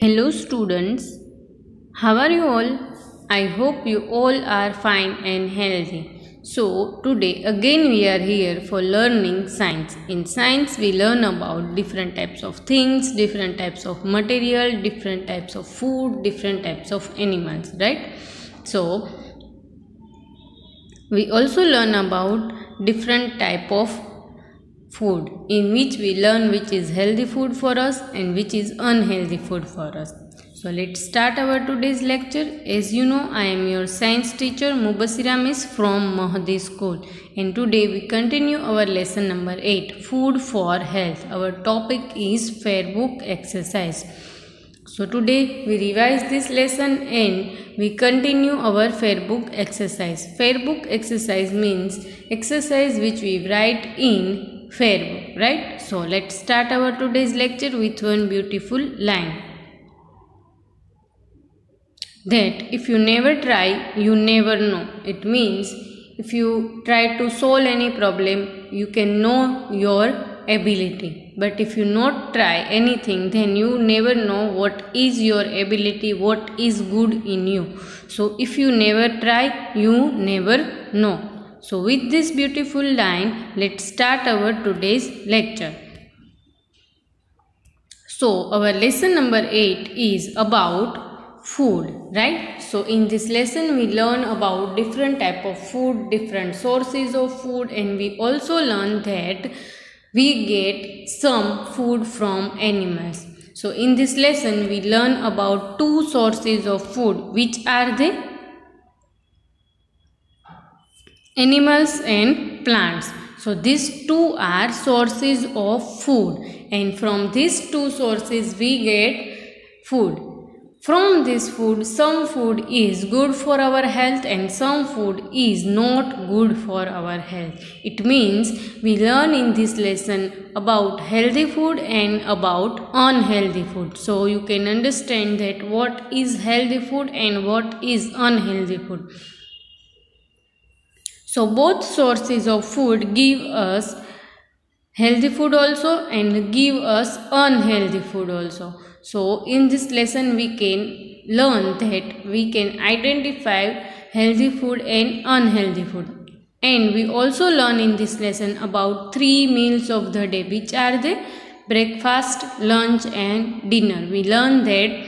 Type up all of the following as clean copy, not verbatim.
Hello students, how are you all? I hope you all are fine and healthy. So today again we are here for learning science. In science we learn about different types of things, different types of material, different types of food, different types of animals, right? So we also learn about different type of food, in which we learn which is healthy food for us and which is unhealthy food for us. So let's start our today's lecture. As you know, I am your science teacher Mubasira Miss from Mahdi School, and today we continue our lesson number 8, food for health. Our topic is fair book exercise. So today we revise this lesson and we continue our fair book exercise. Fair book exercise means exercise which we write in fair book, right? So let's start our today's lecture with one beautiful line. That if you never try, you never know. It means if you try to solve any problem, you can know your ability. But if you not try anything, then you never know what is your ability, what is good in you. So if you never try, you never know. So with this beautiful line, let's start our today's lecture. So our lesson number 8 is about food, right? So in this lesson we learn about different type of food, different sources of food, and we also learn that we get some food from animals. So in this lesson we learn about two sources of food, which are the animals and plants. So these two are sources of food, and from these two sources we get food. From this food, some food is good for our health and some food is not good for our health. It means we learn in this lesson about healthy food and about unhealthy food. So you can understand that what is healthy food and what is unhealthy food. So both sources of food give us healthy food also and give us unhealthy food also. So in this lesson we can learn that we can identify healthy food and unhealthy food. And we also learn in this lesson about 3 meals of the day, which are the breakfast, lunch and dinner. We learn that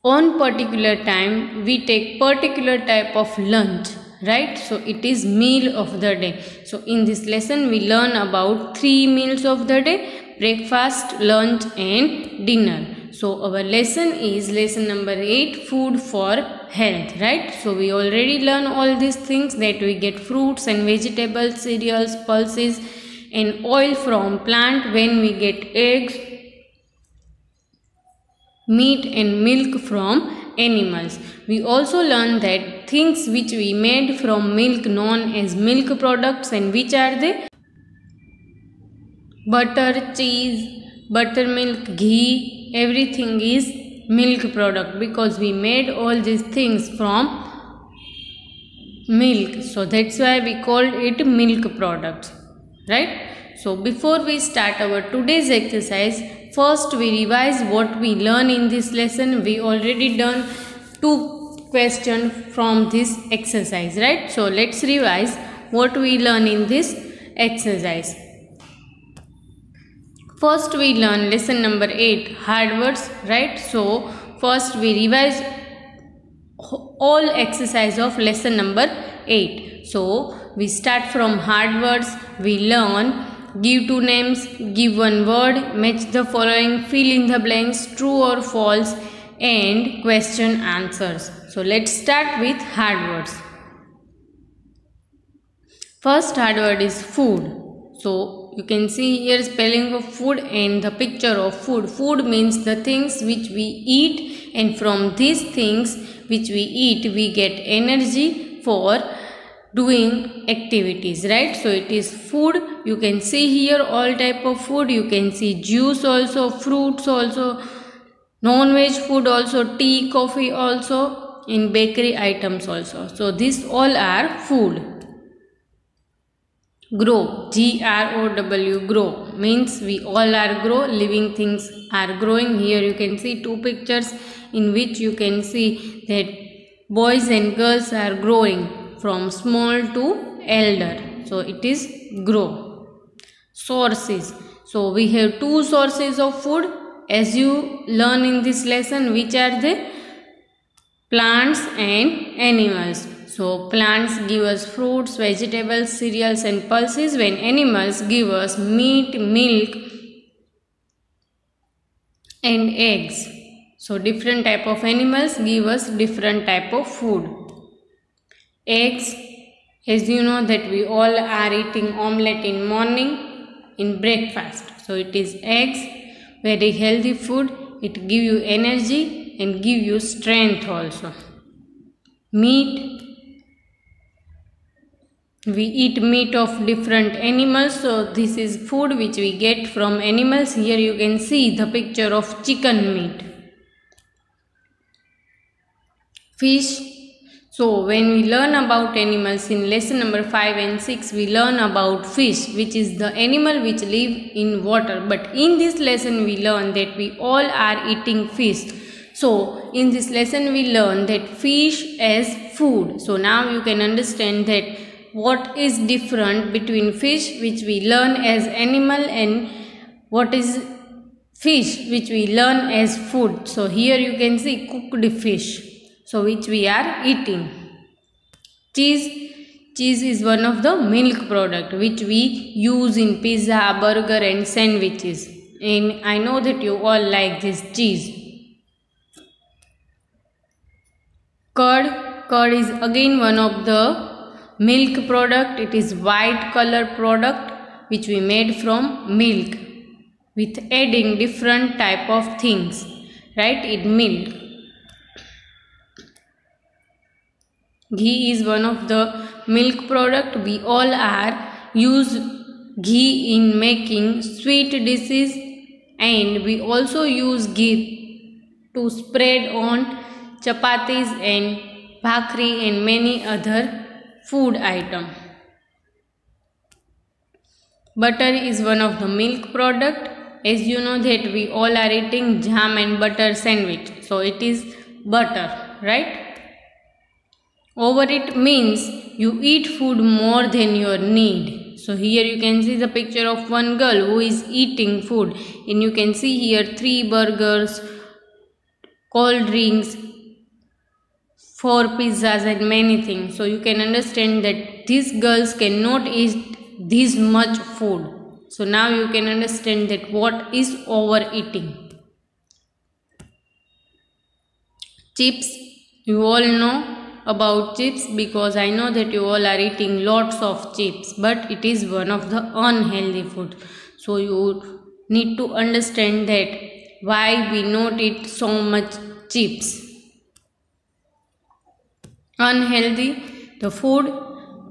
on particular time we take particular type of lunch, right? So it is meal of the day. So in this lesson we learn about 3 meals of the day: breakfast, lunch and dinner. So our lesson is lesson number 8, food for health, right? So we already learn all these things, that we get fruits and vegetables, cereals, pulses and oil from plant, when we get eggs, meat and milk from animals. We also learn that things which we made from milk known as milk products, and which are the butter, cheese, buttermilk, ghee, everything is milk product because we made all these things from milk. So that's why we called it milk products, right? So before we start our today's exercise, first we revise what we learn in this lesson. We already done 2 questions from this exercise, right? So let's revise what we learn in this exercise. First we learn lesson number 8, hard words, right? So first we revise all exercise of lesson number 8. So we start from hard words. We learn give 2 names, give 1 word, match the following, fill in the blanks, true or false, and question answers. So let's start with hard words. First hard word is food. So you can see here spelling of food and the picture of food. Food means the things which we eat, and from these things which we eat we get energy for doing activities, right? So it is food. You can see here all type of food. You can see juice also, fruits also, non-veg food also, tea, coffee also, in bakery items also. So these all are food. Grow, Grow, means we all are grow, living things are growing. Here you can see two pictures in which you can see that boys and girls are growing from small to elder. So it is grow. Sources. So we have two sources of food as you learn in this lesson, which are the plants and animals. So plants give us fruits, vegetables, cereals and pulses, when animals give us meat, milk and eggs. So different type of animals give us different type of food. Eggs, as you know that we all are eating omelette in morning in breakfast. So it is eggs, very healthy food. It give you energy and give you strength also. Meat, we eat meat of different animals, so this is food which we get from animals. Here you can see the picture of chicken meat. Fish. So when we learn about animals in lesson number 5 and 6, we learn about fish, which is the animal which live in water. But in this lesson we learn that we all are eating fish. So in this lesson we learn that fish as food. So now you can understand that what is different between fish which we learn as animal and what is fish which we learn as food. So here you can see cooked fish, so which we are eating. Cheese. Cheese is one of the milk product which we use in pizza, burger and sandwiches. And I know that you all like this cheese. Curd. Curd is again one of the milk product. It is white color product which we made from milk with adding different type of things, right, in milk. Ghee is one of the milk product. We all are use ghee in making sweet dishes, and we also use ghee to spread on chapatis and bhakri and many other food item. Butter is one of the milk product. As you know that we all are eating jam and butter sandwich, so it is butter, right? Overeat means you eat food more than your need. So here you can see the picture of one girl who is eating food, and you can see here 3 burgers, cold drinks, 4 pizzas and many things. So you can understand that these girls cannot eat this much food. So now you can understand that what is overeating. Chips, you all know about chips because I know that you all are eating lots of chips, but it is one of the unhealthy food. So you need to understand that why we not eat so much chips. Unhealthy, the food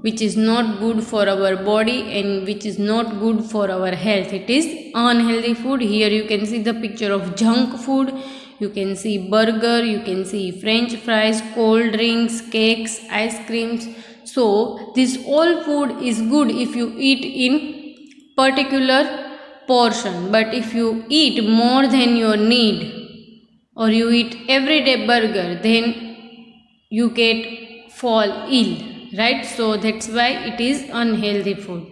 which is not good for our body and which is not good for our health. It is unhealthy food. Here you can see the picture of junk food. You can see burger, you can see french fries, cold drinks, cakes, ice creams. So this all food is good if you eat in particular portion. But if you eat more than your need or you eat everyday burger, then you fall ill, right? So that's why it is unhealthy food.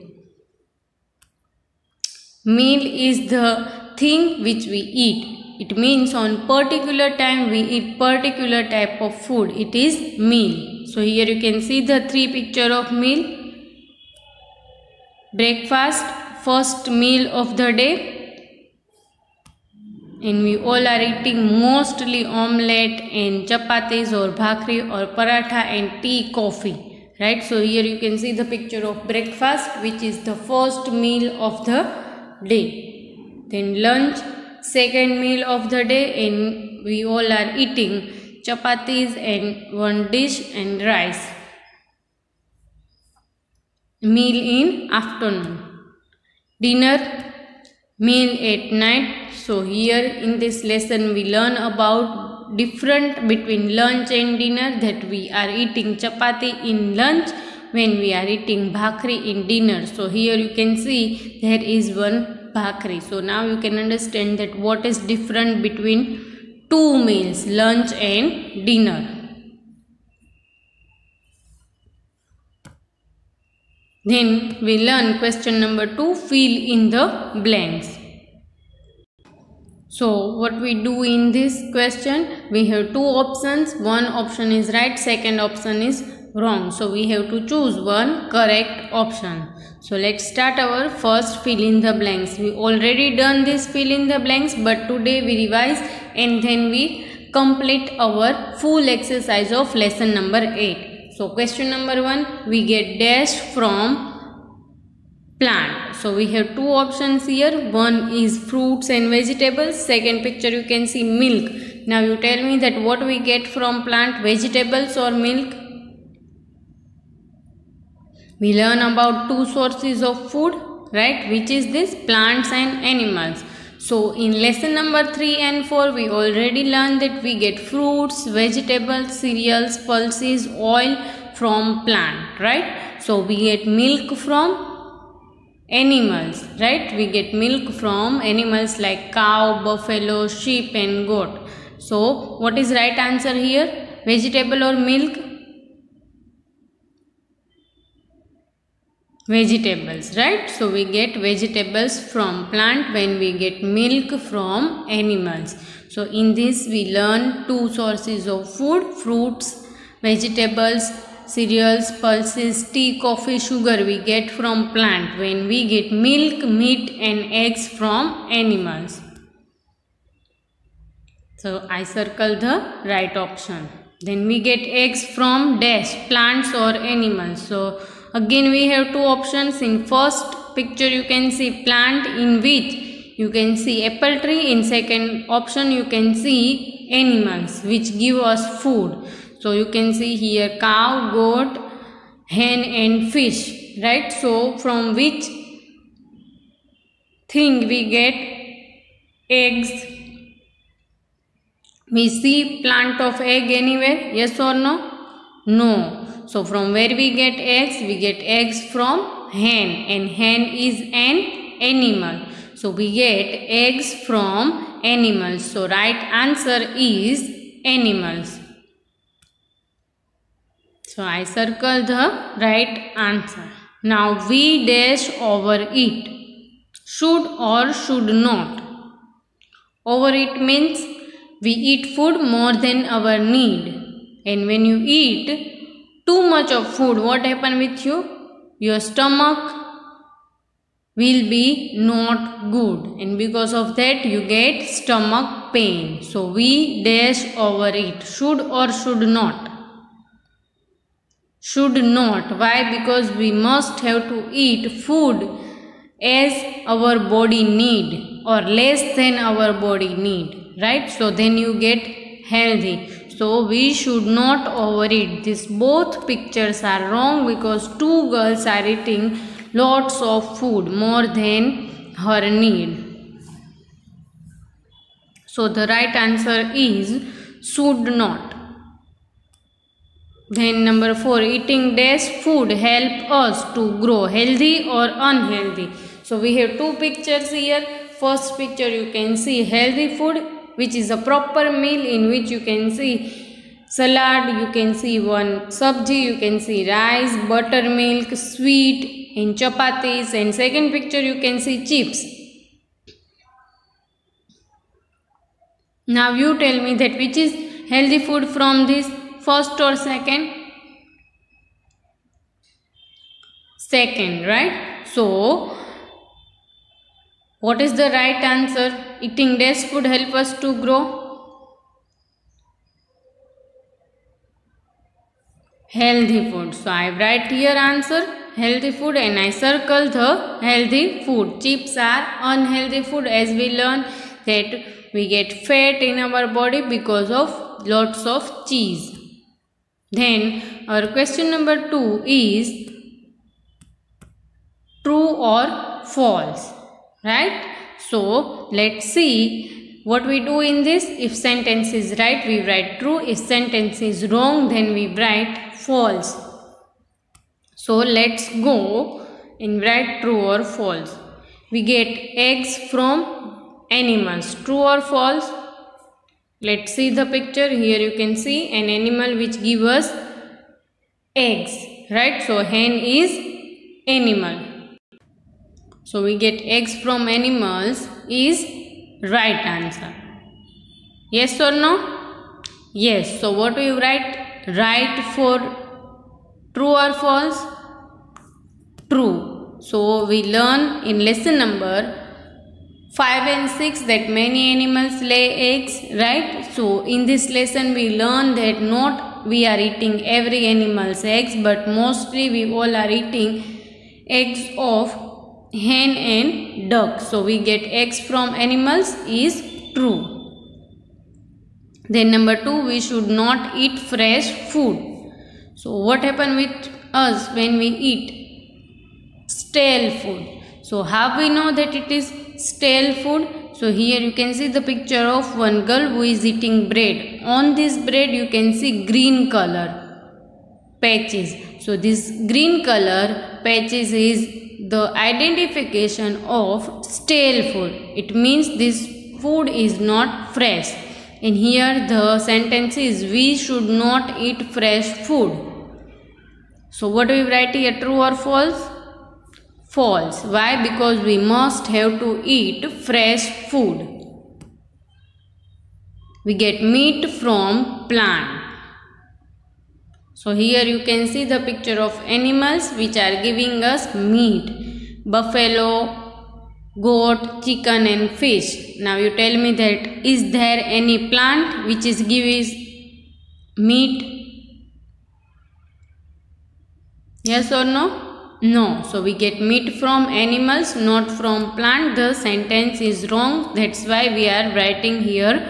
Meal is the thing which we eat. It means on particular time we eat particular type of food. It is meal. So here you can see the 3 picture of meal. Breakfast, first meal of the day. And we all are eating mostly omelette and chapatis or bhakri or paratha and tea, coffee. Right? So here you can see the picture of breakfast, which is the first meal of the day. Then lunch, second meal of the day, and we all are eating chapatis and one dish and rice. Meal in afternoon. Dinner, meal at night. So here in this lesson we learn about difference between lunch and dinner, that we are eating chapati in lunch when we are eating bhakri in dinner. So here you can see there is one bhakri. So now you can understand that what is different between two meals, lunch and dinner. Then we learn question number 2, fill in the blanks. So what we do in this question, we have two options. One option is right, second option is wrong. So we have to choose one correct option. So let's start our first fill in the blanks. We already done this fill in the blanks, but today we revise and then we complete our full exercise of lesson number 8. So question number 1, we get dash from plant. So we have two options here. One is fruits and vegetables. Second picture you can see milk. Now you tell me that what we get from plant, vegetables or milk? We learn about two sources of food, right? Which is this, plants and animals. So in lesson number 3 and 4 we already learned that we get fruits, vegetables, cereals, pulses, oil from plant, right? So we get milk from animals, right? We get milk from animals like cow, buffalo, sheep and goat. So what is right answer here? Vegetable or milk? Vegetables, right? So we get vegetables from plant when we get milk from animals. So in this we learn two sources of food, fruits, vegetables, cereals, pulses, tea, coffee, sugar we get from plant when we get milk, meat and eggs from animals. So I circle the right option. Then we get eggs from dash, plants or animals. So again we have two options. In first picture you can see plant, in which you can see apple tree. In second option you can see animals which give us food. So you can see here cow, goat, hen and fish, right? So from which thing we get eggs? We see plant of egg anywhere, yes or no? No. So from where we get eggs? We get eggs from hen, and hen is an animal. So we get eggs from animals. So right answer is animals. So I circle the right answer. Now we dash over it. Should or should not? Overeat means we eat food more than our need. And when you eat too much of food, what happen with you? Your stomach will be not good. And because of that you get stomach pain. So we dash over it. Should or should not? Should not. Why? Because we must have to eat food as our body need or less than our body need, right? So then you get healthy. So we should not overeat. These both pictures are wrong because two girls are eating lots of food more than her need. So the right answer is should not. Then number 4, eating dash food help us to grow healthy or unhealthy. So we have two pictures here. First picture you can see healthy food, which is a proper meal in which you can see salad, you can see one sabji, you can see rice, buttermilk, sweet and chapatis, and second picture you can see chips. Now you tell me that which is healthy food from this, first or second? Second, right? So what is the right answer? Eating dash food help us to grow healthy food. So I write here answer healthy food and I circle the healthy food. Chips are unhealthy food, as we learn that we get fat in our body because of lots of cheese. Then our question number 2 is true or false, right? So let's see what we do in this. If sentence is right, we write true. If sentence is wrong, then we write false. So let's go and write true or false. We get eggs from animals. True or false? Let's see the picture. Here you can see an animal which gives us eggs, right? So hen is animal. So we get eggs from animals is right answer. Yes or no? Yes. So what do you write? Right for true or false? True. So we learn in lesson number 5 and 6 that many animals lay eggs, right? So in this lesson we learn that not we are eating every animal's eggs, but mostly we all are eating eggs of hen and duck. So we get eggs from animals is true. Then number 2, we should not eat fresh food. So what happens with us when we eat stale food? So how we know that it is stale food? So here you can see the picture of one girl who is eating bread. On this bread you can see green color patches. So this green color patches is the identification of stale food. It means this food is not fresh. And here the sentence is we should not eat fresh food. So what do we write here? True or false? False. Why? Because we must have to eat fresh food. We get meat from plant. So here you can see the picture of animals which are giving us meat. Buffalo, goat, chicken and fish. Now you tell me that is there any plant which is giving meat? Yes or no? No. So we get meat from animals, not from plant. The sentence is wrong. That's why we are writing here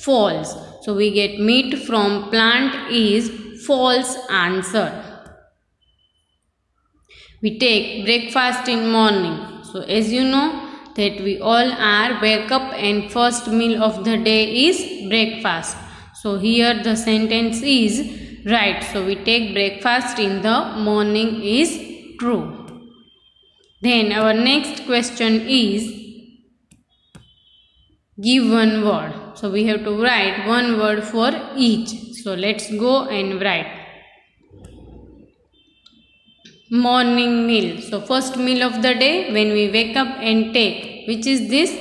false. So we get meat from plant is false answer. We take breakfast in morning. So as you know that we all are wake up and first meal of the day is breakfast. So here the sentence is right. So we take breakfast in the morning is true. Then our next question is give one word. So we have to write one word for each. So let's go and write. Morning meal. So first meal of the day when we wake up and take. Which is this?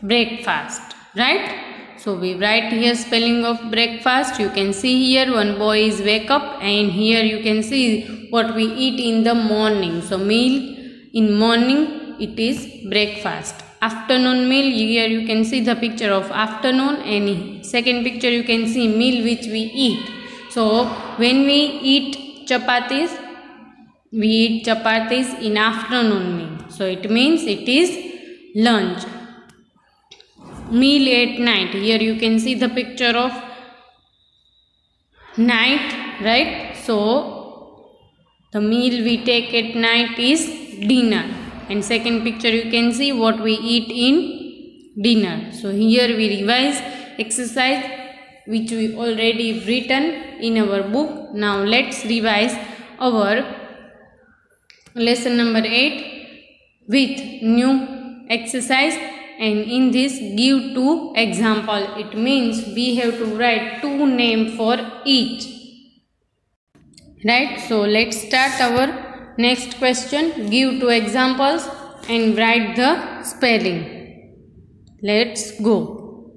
Breakfast. Right? So we write here spelling of breakfast. You can see here one boy is wake up and here you can see what we eat in the morning. So meal in morning it is breakfast. Afternoon meal, here you can see the picture of afternoon and second picture you can see meal which we eat. So when we eat chapatis, we eat chapatis in afternoon meal. So it means it is lunch. Meal at night. Here you can see the picture of night, right? So the meal we take at night is dinner. And second picture you can see what we eat in dinner. So here we revise exercise which we already written in our book. Now let's revise our lesson number 8 with new exercise. And in this give 2 example. It means we have to write 2 names for each. Right? So let's start our next question. Give 2 examples and write the spelling. Let's go.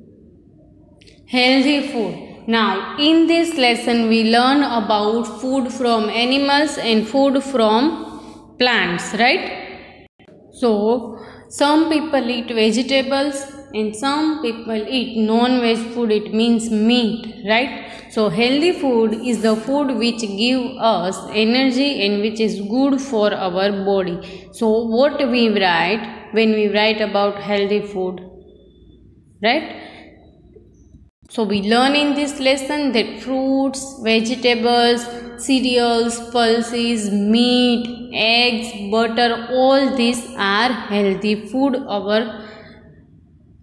Healthy food. Now in this lesson we learn about food from animals and food from plants. Right? So some people eat vegetables and some people eat non-veg food. It means meat, right? So healthy food is the food which give us energy and which is good for our body. So what we write when we write about healthy food, right? So we learn in this lesson that fruits, vegetables, cereals, pulses, meat, eggs, butter, all these are healthy food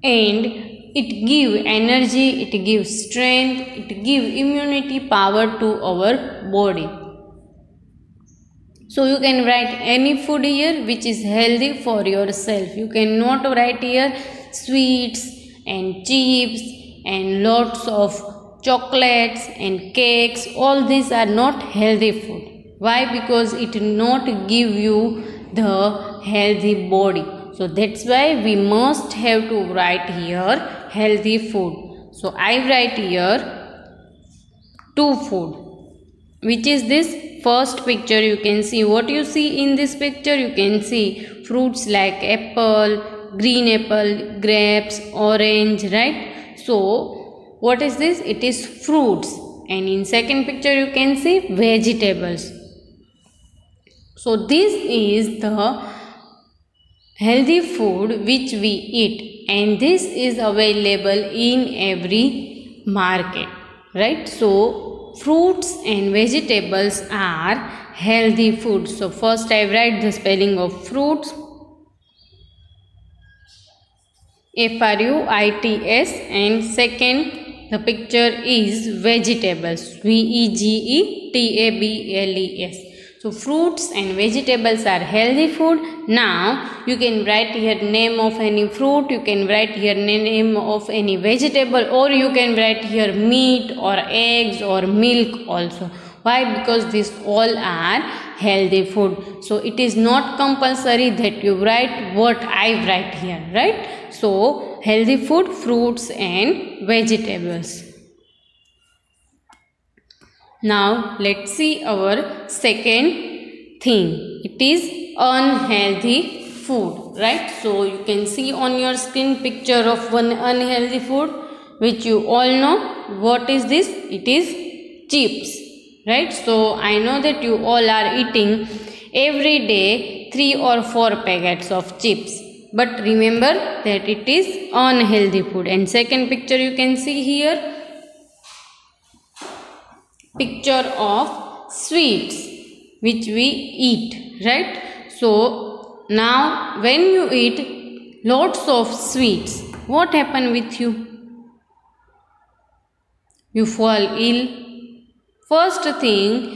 and it gives energy, it gives strength, it gives immunity power to our body. So you can write any food here which is healthy for yourself. You cannot write here sweets and chips and lots of chocolates and cakes. All these are not healthy food. Why? Because it will not give you the healthy body. So that's why we must have to write here healthy food. So I write here 2 food. Which is this? First picture you can see. What you see in this picture? You can see fruits like apple, green apple, grapes, orange, right? So what is this? It is fruits. And in second picture you can see vegetables. So this is the healthy food which we eat, and this is available in every market, right? So fruits and vegetables are healthy food. So first I write the spelling of fruits, Fruits, and second the picture is vegetables, Vegetables. So fruits and vegetables are healthy food. Now you can write here name of any fruit, you can write here name of any vegetable, or you can write here meat or eggs or milk also. Why? Because these all are healthy food. So it is not compulsory that you write what I write here, right? So healthy food, fruits and vegetables. Now let's see our second thing. It is unhealthy food, right? So you can see on your screen picture of one unhealthy food which you all know. What is this? It is chips, right? So I know that you all are eating every day 3 or 4 packets of chips. But remember that it is unhealthy food. And second picture you can see here, picture of sweets which we eat, right? So now when you eat lots of sweets, what happen with you? You fall ill. First thing,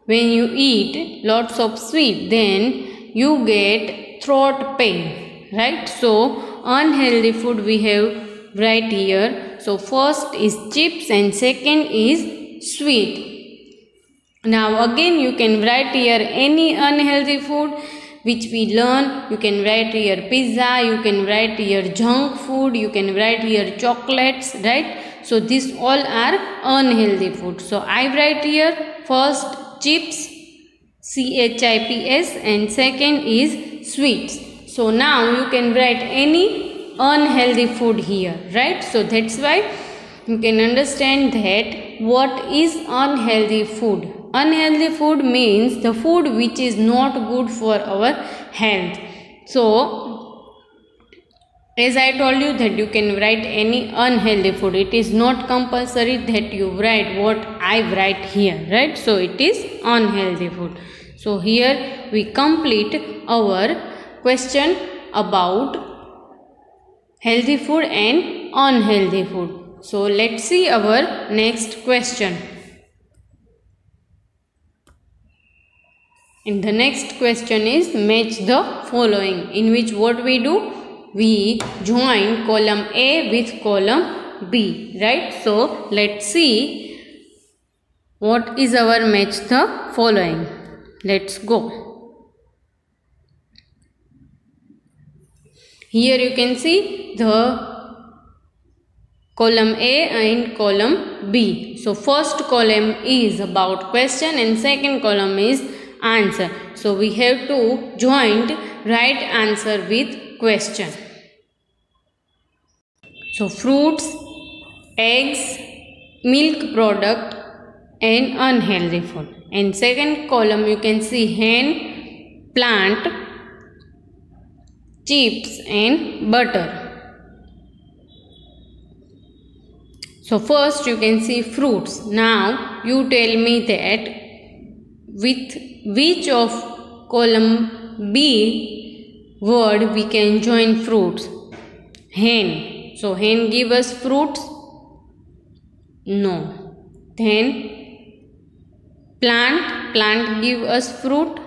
when you eat lots of sweet, then you get throat pain, right? So unhealthy food we have right here. So first is chips and second is sweet. Now again you can write here any unhealthy food which we learn. You can write here pizza, you can write here junk food, you can write here chocolates, right? So these all are unhealthy food. So I write here first chips, CHIPS, and second is sweets. So now you can write any unhealthy food here, right? So that's why you can understand that what is unhealthy food. Unhealthy food means the food which is not good for our health. So as I told you that you can write any unhealthy food. It is not compulsory that you write what I write here, right? So it is unhealthy food. So here we complete our question about healthy food and unhealthy food. So let's see our next question. And the next question is match the following, in which what we do? We join column A with column B, right? So let's see what is our match the following. Let's go. Here you can see the column A and column B. So first column is about question and second column is answer. So we have to join right answer with question. So fruits, eggs, milk product and unhealthy food. And second column you can see hen, plant, chips and butter. So first you can see fruits. Now you tell me that with which of column B word we can join fruits? Hen. So hen give us fruits? No. Then plant give us fruit?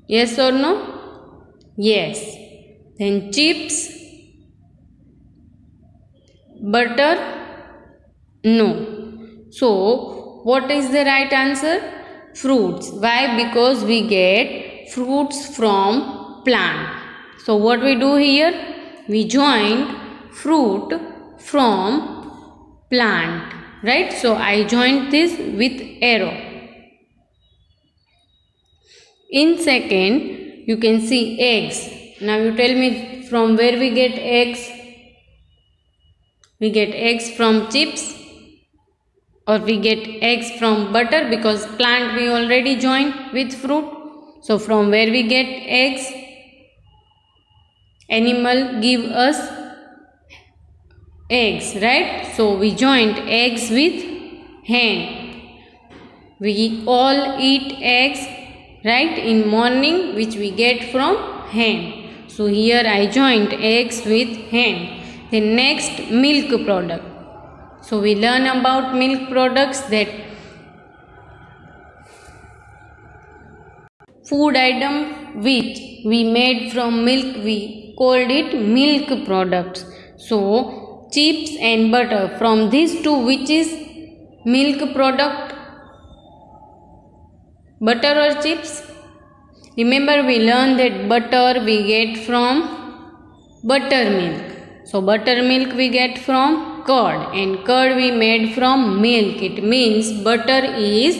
Yes or no? Yes. Then chips, butter, no. So what is the right answer? Fruits. Why? Because we get fruits from plant. So what we do here? We joined fruit from plant, right? So I joined this with arrow. In second, you can see eggs. Now you tell me from where we get eggs? We get eggs from chips, or we get eggs from butter, because plant we already joined with fruit. So from where we get eggs? Animal give us eggs, right? So we joined eggs with hen. We all eat eggs, right, in morning, which we get from hen. So here I joined eggs with hen. The next, milk product. So we learn about milk products, that food item which we made from milk, we called it milk products. So chips and butter, from these two, which is milk product? Butter or chips? Remember, we learned that butter we get from buttermilk. So buttermilk we get from curd, and curd we made from milk. It means butter is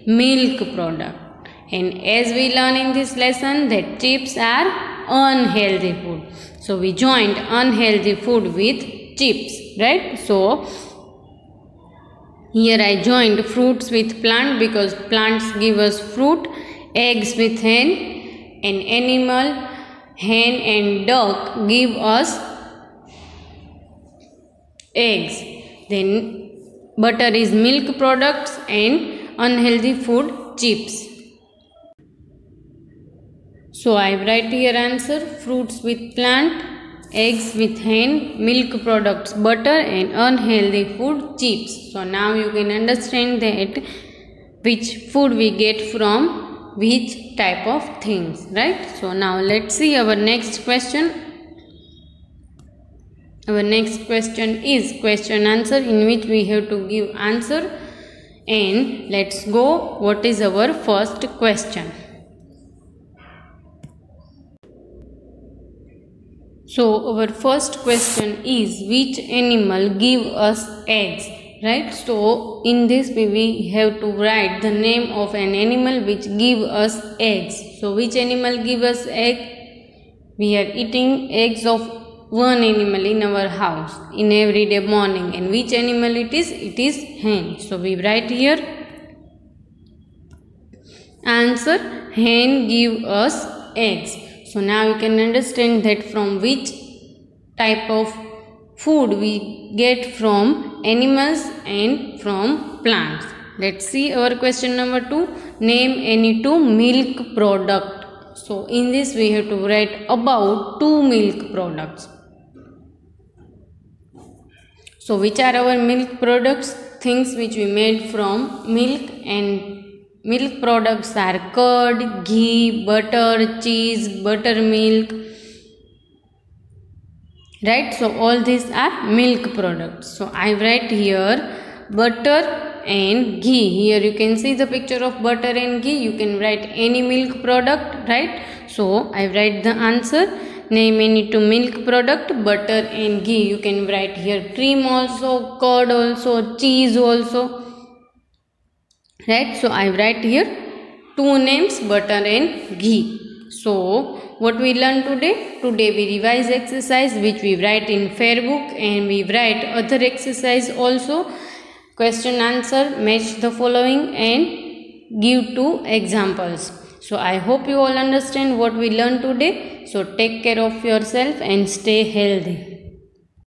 milk product. And as we learn in this lesson, that chips are unhealthy food. So we joined unhealthy food with chips, right? So here I joined fruits with plant, because plants give us fruit. Eggs with hen, and animal, hen and duck, give us eggs. Then butter is milk products, and unhealthy food, chips. So I write here answer: fruits with plant, eggs with hen, milk products butter, and unhealthy food, chips. So now you can understand that which food we get from which type of things, right? So now let's see our next question. Our next question is question answer, in which we have to give answer. And let's go. What is our first question? So our first question is, which animal give us eggs, right? So in this we have to write the name of an animal which give us eggs. So which animal give us egg? We are eating eggs of one animal in our house in everyday morning, and which animal it is? It is hen. So we write here answer: hen give us eggs. So now you can understand that from which type of food we get from animals and from plants. Let's see our question number 2. Name any two milk product. So in this we have to write about two milk products. So which are our milk products? Things which we made from milk, and milk products are curd, ghee, butter, cheese, buttermilk, right? So all these are milk products. So I write here butter and ghee. Here you can see the picture of butter and ghee. You can write any milk product, right? So I write the answer: name any two milk product, butter and ghee. You can write here cream also, curd also, cheese also, right? So I write here two names, butter and ghee. So what we learned today? Today we revise exercise which we write in fair book, and we write other exercise also. Question answer, match the following and give two examples. So I hope you all understand what we learned today. So take care of yourself and stay healthy.